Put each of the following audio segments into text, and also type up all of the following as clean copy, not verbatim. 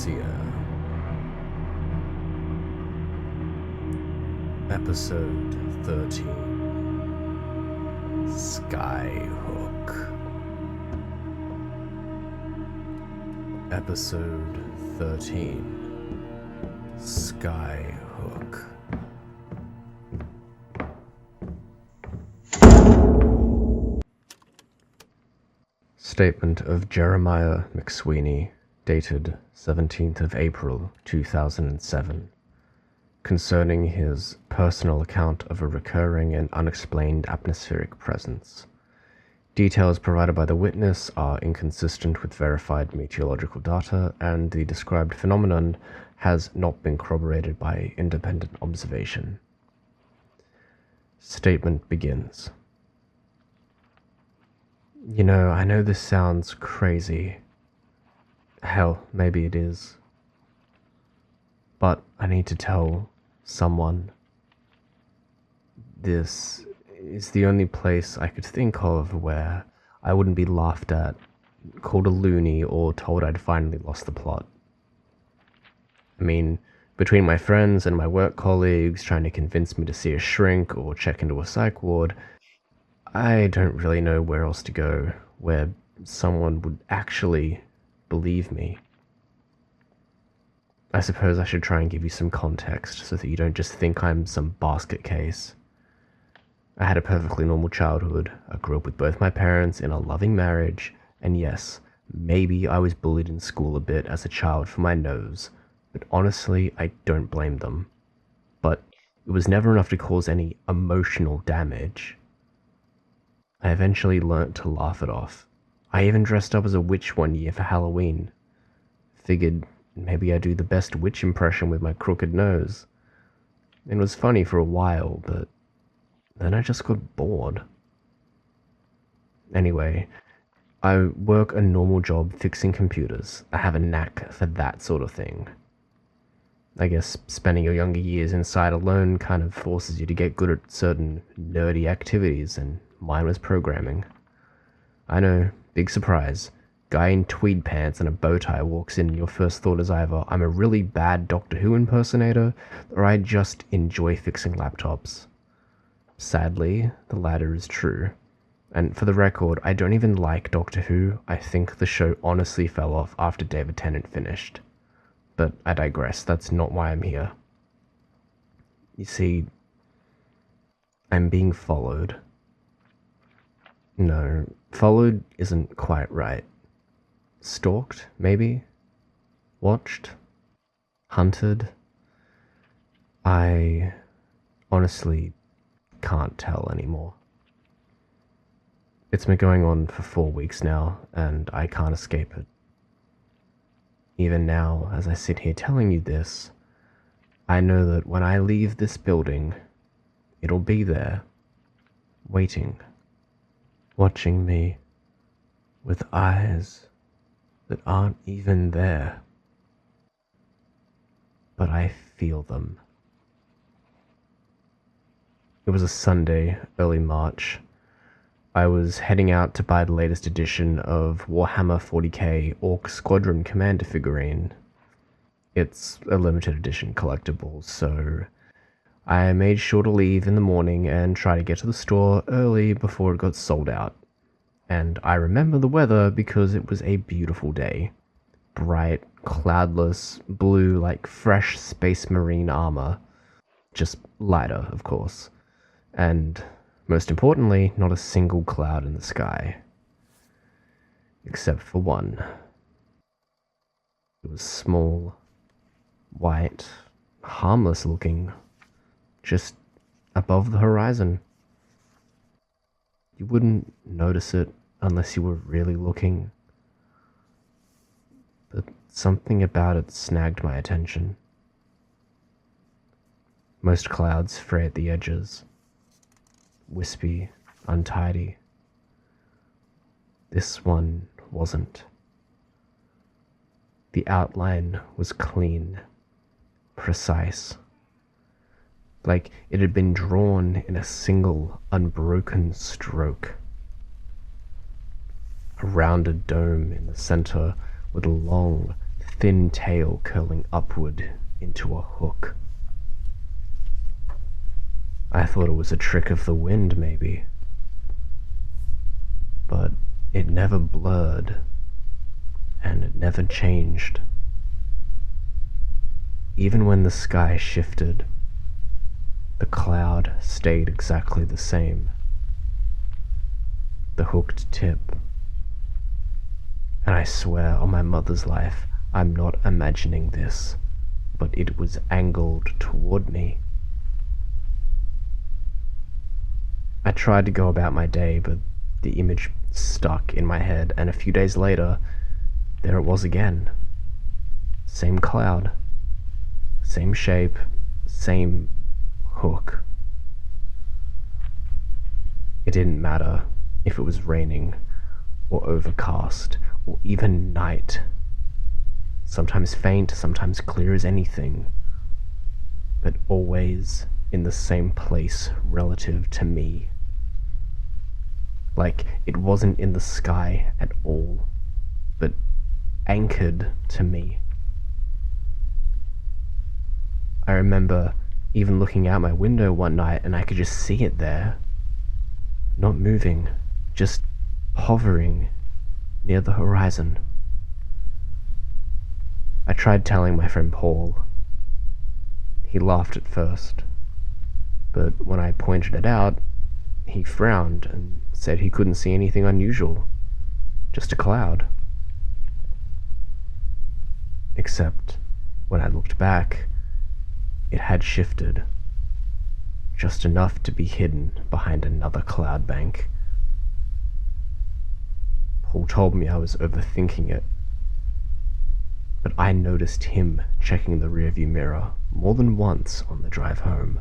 Overseer. Episode 13. Skyhook. Episode 13. Skyhook. Statement of Jeremiah McSweeney, dated 17th of April 2007, concerning his personal account of a recurring and unexplained atmospheric presence. Details provided by the witness are inconsistent with verified meteorological data, and the described phenomenon has not been corroborated by independent observation. Statement begins. You know, I know this sounds crazy. Hell, maybe it is. But I need to tell someone. This is the only place I could think of where I wouldn't be laughed at, called a loony, or told I'd finally lost the plot. I mean, between my friends and my work colleagues trying to convince me to see a shrink or check into a psych ward, I don't really know where else to go, where someone would actually believe me. I suppose I should try and give you some context so that you don't just think I'm some basket case. I had a perfectly normal childhood. I grew up with both my parents in a loving marriage, and yes, maybe I was bullied in school a bit as a child for my nose, but honestly, I don't blame them. But it was never enough to cause any emotional damage. I eventually learnt to laugh it off. I even dressed up as a witch one year for Halloween. Figured maybe I'd do the best witch impression with my crooked nose. It was funny for a while, but then I just got bored. Anyway, I work a normal job fixing computers. I have a knack for that sort of thing. I guess spending your younger years inside alone kind of forces you to get good at certain nerdy activities, and mine was programming. I know, big surprise. Guy in tweed pants and a bow tie walks in and your first thought is either I'm a really bad Doctor Who impersonator, or I just enjoy fixing laptops. Sadly, the latter is true. And for the record, I don't even like Doctor Who. I think the show honestly fell off after David Tennant finished. But I digress, that's not why I'm here. You see, I'm being followed. No, followed isn't quite right. Stalked, maybe? Watched? Hunted? I honestly can't tell anymore. It's been going on for 4 weeks now, and I can't escape it. Even now, as I sit here telling you this, I know that when I leave this building, it'll be there, waiting, watching me, with eyes that aren't even there. But I feel them. It was a Sunday, early March. I was heading out to buy the latest edition of Warhammer 40k Orc Squadron Commander figurine. It's a limited edition collectible, so I made sure to leave in the morning and try to get to the store early before it got sold out. And I remember the weather because it was a beautiful day. Bright, cloudless, blue like fresh space marine armor. Just lighter, of course. And most importantly, not a single cloud in the sky. Except for one. It was small, white, harmless looking, just above the horizon. You wouldn't notice it unless you were really looking. But something about it snagged my attention. Most clouds fray at the edges. Wispy, untidy. This one wasn't. The outline was clean, precise, like it had been drawn in a single, unbroken stroke. A rounded dome in the center with a long, thin tail curling upward into a hook. I thought it was a trick of the wind, maybe. But it never blurred, and it never changed. Even when the sky shifted, the cloud stayed exactly the same. The hooked tip. And I swear on my mother's life, I'm not imagining this, but it was angled toward me. I tried to go about my day, but the image stuck in my head, and a few days later, there it was again. Same cloud, same shape, same hook. It didn't matter if it was raining, or overcast, or even night. Sometimes faint, sometimes clear as anything, but always in the same place relative to me. Like it wasn't in the sky at all, but anchored to me. I remember even looking out my window one night and I could just see it there, not moving, just hovering near the horizon. I tried telling my friend Paul. He laughed at first, but when I pointed it out, he frowned and said he couldn't see anything unusual, just a cloud. Except when I looked back, it had shifted, just enough to be hidden behind another cloud bank. Paul told me I was overthinking it, but I noticed him checking the rearview mirror more than once on the drive home.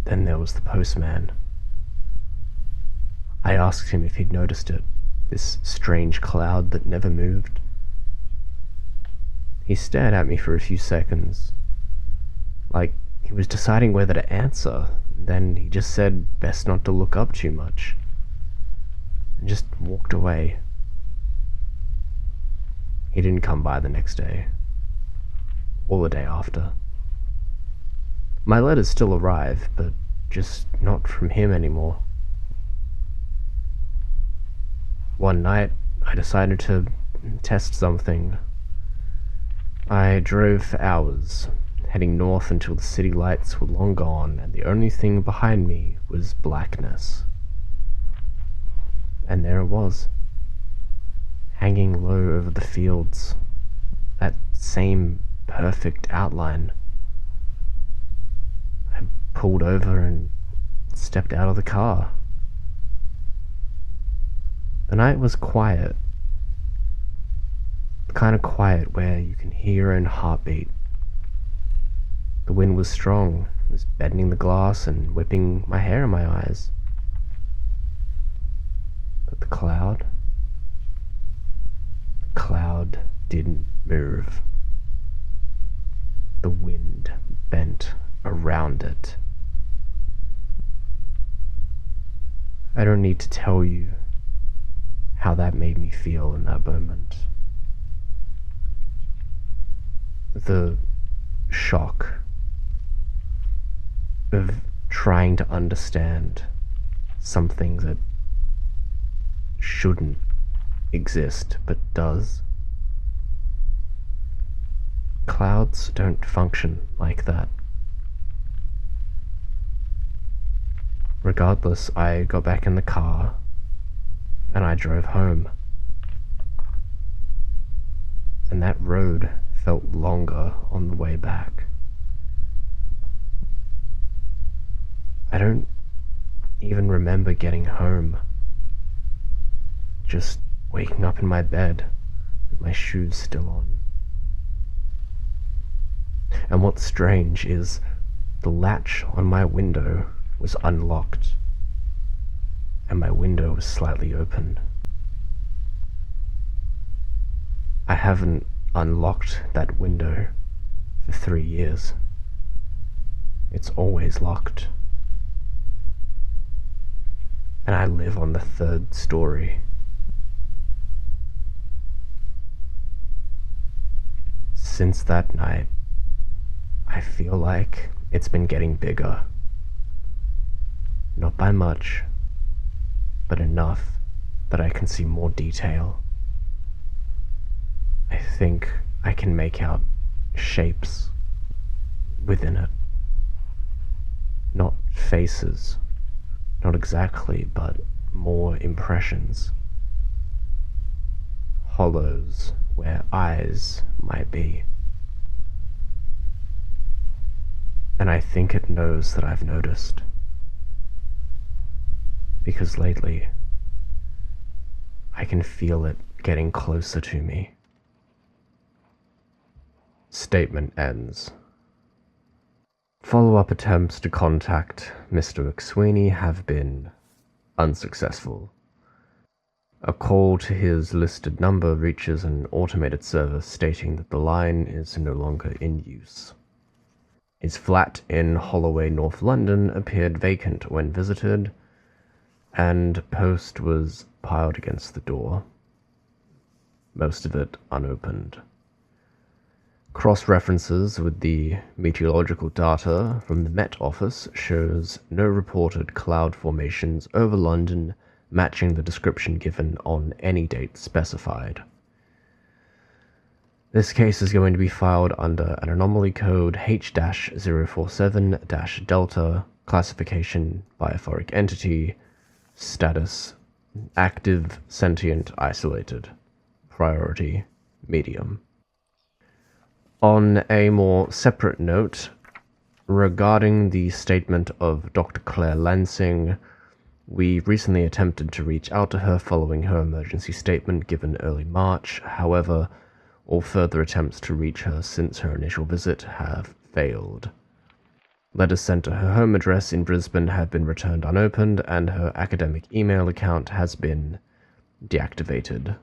Then there was the postman. I asked him if he'd noticed it, this strange cloud that never moved. He stared at me for a few seconds, like he was deciding whether to answer. Then he just said best not to look up too much, and just walked away. He didn't come by the next day, or the day after. My letters still arrive, but just not from him anymore. One night, I decided to test something. I drove for hours, heading north until the city lights were long gone and the only thing behind me was blackness. And there it was, hanging low over the fields, that same perfect outline. I pulled over and stepped out of the car. The night was quiet. The kind of quiet where you can hear your own heartbeat. The wind was strong. It was bending the glass and whipping my hair in my eyes. But the cloud didn't move. The wind bent around it. I don't need to tell you how that made me feel in that moment. The shock of trying to understand something that shouldn't exist but does. Clouds don't function like that. Regardless, I got back in the car and I drove home. And that road felt longer on the way back. I don't even remember getting home. Just waking up in my bed with my shoes still on. And what's strange is the latch on my window was unlocked, and my window was slightly open. I haven't unlocked that window for 3 years. It's always locked. And I live on the 3rd story. Since that night, I feel like it's been getting bigger. Not by much, but enough that I can see more detail. I think I can make out shapes within it. Not faces, not exactly, but more impressions. Hollows where eyes might be. And I think it knows that I've noticed. Because lately, I can feel it getting closer to me. Statement ends. Follow-up attempts to contact Mr. McSweeney have been unsuccessful. A call to his listed number reaches an automated server stating that the line is no longer in use. His flat in Holloway, North London appeared vacant when visited, and post was piled against the door, most of it unopened. Cross-references with the meteorological data from the Met Office shows no reported cloud formations over London matching the description given on any date specified. This case is going to be filed under an anomaly code H-047-Delta, classification biophoric entity, status active, sentient, isolated, priority medium. On a more separate note, regarding the statement of Dr. Claire Lansing, we recently attempted to reach out to her following her emergency statement given early March. However, all further attempts to reach her since her initial visit have failed. Letters sent to her home address in Brisbane have been returned unopened, and her academic email account has been deactivated.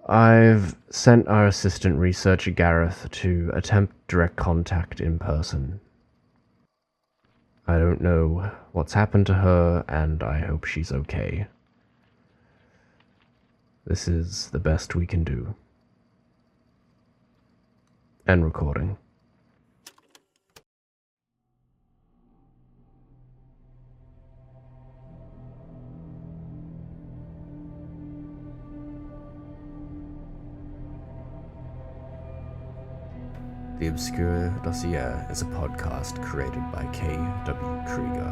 I've sent our assistant researcher Gareth to attempt direct contact in person. I don't know what's happened to her, and I hope she's okay. This is the best we can do. End recording. The Obscure Dossier is a podcast created by K.W. Krieger,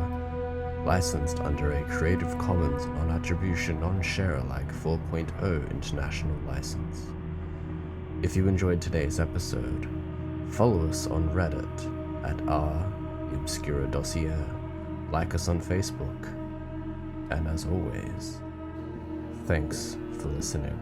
licensed under a Creative Commons Non-Attribution Non-Share-alike 4.0 international license. If you enjoyed today's episode, follow us on Reddit at The Obscure Dossier, like us on Facebook, and as always, thanks for listening.